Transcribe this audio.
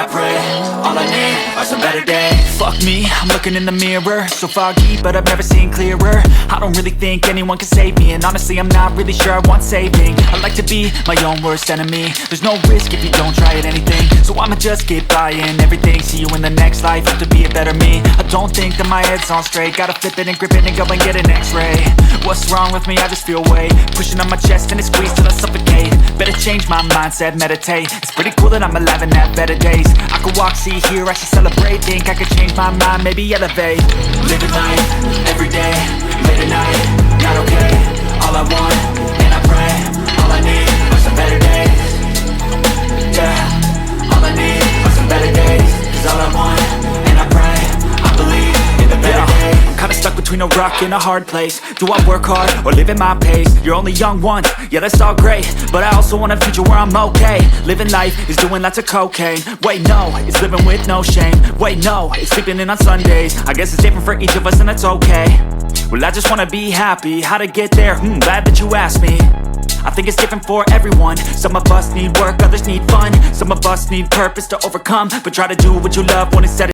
I pray, all I need are some better days. Fuck me, I'm looking in the mirror, so foggy, but I've never seen clearer. I don't really think anyone can save me, and honestly I'm not really sure I want saving. I like to be my own worst enemy. There's no risk if you don't try at anything, so I'ma just get buying everything. See you in the next life, have to be a better me. I don't think that my head's on straight, gotta flip it and grip it and go and get an x-ray. What's wrong with me? I just feel weight pushing on my chest and it squeezes till I suffocate. Better change my mindset, meditate. It's pretty cool that I'm alive and have better days. I could walk, see, hear, I should celebrate. Think I could change my mind, maybe elevate. Living life, everyday, late at night, not okay. All I want, and I pray, all I need are some better days. Yeah, all I need are some better days. Cause all I want, and I pray, I believe in the better days. Kinda stuck between a rock and a hard place. Do I work hard or live at my pace? You're only young once, yeah that's all great, but I also want a future where I'm okay. Living life is doing lots of cocaine. Wait no, it's living with no shame. Wait no, it's sleeping in on Sundays. I guess it's different for each of us and that's okay. Well I just wanna be happy. How to get there? Glad that you asked me. I think it's different for everyone. Some of us need work, others need fun. Some of us need purpose to overcome. But try to do what you love when it's said